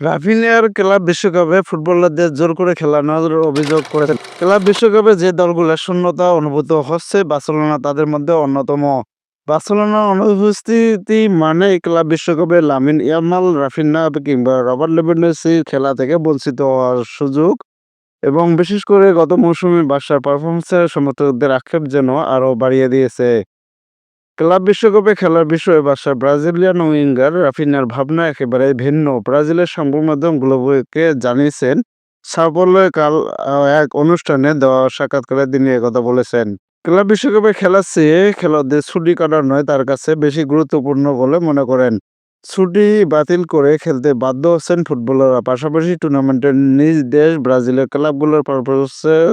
রাফিনিয়ার club বিশ্বকাপে ফুটবলারদের জোর করে খেলানোর অভিযোগ করেছেন। ক্লাব বিশ্বকাপে যে দলগুলোর শূন্যতা অনুভূত হচ্ছে, বার্সেলোনা তাদের মধ্যে অন্যতম। বার্সেলোনার অনুপস্থিতি মানে ক্লাব বিশ্বকাপে লামিন ইয়ামাল, রাফিনা কিংবা রবার্ট লেভানডস্কি খেলা থেকে বঞ্চিত হওয়ার সুযোগ। এবং বিশেষ করে গত মৌসুমে বার্সার পারফরমেন্সের সমর্থকদের আক্ষেপ যেন আরও বাড়িয়ে দিয়েছে। ক্লাব বিশ্বকাপে খেলার বিষয়ে বার্সার ব্রাজিলিয়ান উইঙ্গার রাফিনার ভাবনা একেবারে ভিন্ন। ব্রাজিলের সংবাদ মাধ্যম গ্লোবোকে জানিয়েছেন, সাওপৌলোয় কাল এক অনুষ্ঠানে দেওয়া সাক্ষাৎকারে তিনি একথা বলেছেন। ক্লাব বিশ্বকাপে খেলার চেয়ে খেলোয়াড়দের ছুটি কাটানোয় তার কাছে বেশি গুরুত্বপূর্ণ বলে মনে করেন। ছুটি বাতিল করে খেলতে বাধ্য হচ্ছেন ফুটবলাররা, পাশাপাশি টুর্নামেন্টের নিজ দেশ ব্রাজিলের ক্লাবগুলোর পারফরমেন্সের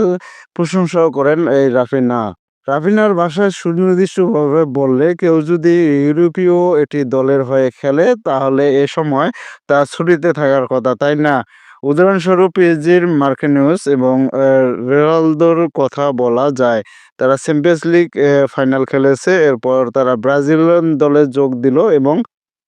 প্রশংসাও করেন এই রাফিনা। রাফিনার ভাষায় সুনির্দিষ্টভাবে বললে, কেউ যদি ইউরোপীয় একটি দলের হয়ে খেলে তাহলে এ সময় তার ছুটিতে থাকার কথা, তাই না? উদাহরণস্বরূপ পিএসজির মার্কিনিউস এবং রোনালদোর কথা বলা যায়। তারা চ্যাম্পিয়ন্স লিগ ফাইনাল খেলেছে, এরপর তারা ব্রাজিলিয়ান দলে যোগ দিল এবং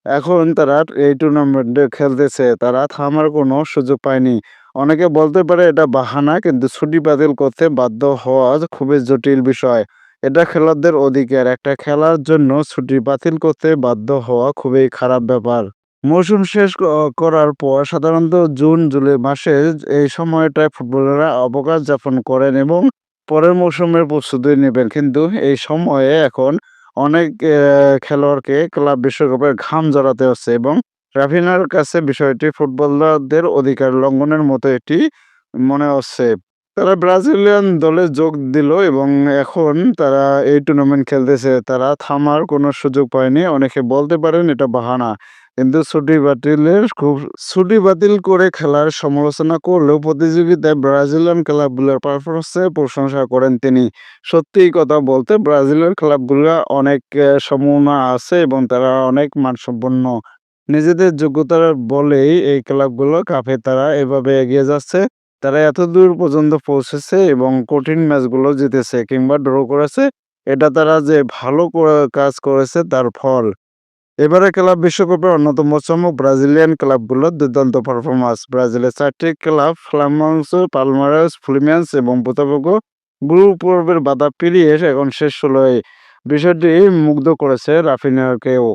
এখন তারা এই টুর্নামেন্টে খেলতেছে। তারা থামার কোনো সুযোগ পায়নি। অনেকে বলতে পারে এটা বাহানা, কিন্তু ছুটি বাতিল করতে বাধ্য হওয়া খুবই জটিল বিষয়। এটা খেলোয়াড়দের অধিকার। একটা খেলার জন্য ছুটি বাতিল করতে বাধ্য হওয়া খুবই খারাপ ব্যাপার। মৌসুম শেষ করার পর সাধারণত জুন জুলাই মাসে এই সময়টায় ফুটবলাররা অবকাশ যাপন করেন এবং পরের মৌসুমের প্রস্তুতি নেবেন। কিন্তু এই সময়ে এখন অনেক খেলোয়াড়কে ক্লাব বিশ্বকাপের ঘাম ঝরাতে হচ্ছে এবং রাফিনার কাছে বিষয়টি ফুটবলারদের অধিকার লঙ্ঘনের মতো এটি মনে হচ্ছে। তারা ব্রাজিলিয়ান দলে যোগ দিল এবং এখন তারা এই টুর্নামেন্ট খেলতেছে। তারা থামার কোনো সুযোগ পায়নি। অনেকে বলতে পারেন এটা বাহানা। কিন্তু ছুটি বাতিল করে খেলার সমালোচনা করলেও প্রতিযোগিতায় ব্রাজিলিয়ান ক্লাবগুলোর পারফরমেন্সের প্রশংসা করেন তিনি। সত্যি কথা বলতে ব্রাজিলের ক্লাবগুলো অনেক সম্ভাবনা আছে এবং তারা অনেক মানসম্পন্ন। নিজেদের যোগ্যতার বলেই এই ক্লাবগুলো কাপে তারা এভাবে এগিয়ে যাচ্ছে। তারা এতদূর পর্যন্ত পৌঁছেছে এবং কঠিন ম্যাচগুলো জিতেছে কিংবা ড্র করেছে। এটা তারা যে ভালো কাজ করেছে তার ফল। এবারে ক্লাব বিশ্বকাপের অন্যতম চমক ব্রাজিলিয়ান ক্লাবগুলোর দুর্দান্ত পারফরমেন্স। ব্রাজিলের 4টি ক্লাব ফ্লামেঙ্গো, পালমেইরাস, ফ্লুমিনেন্সে এবং বোতাফোগো গ্রুপ পর্বের বাধা পেরিয়ে এখন শেষ 16-এ। বিষয়টি মুগ্ধ করেছে রাফিনিয়াকেও।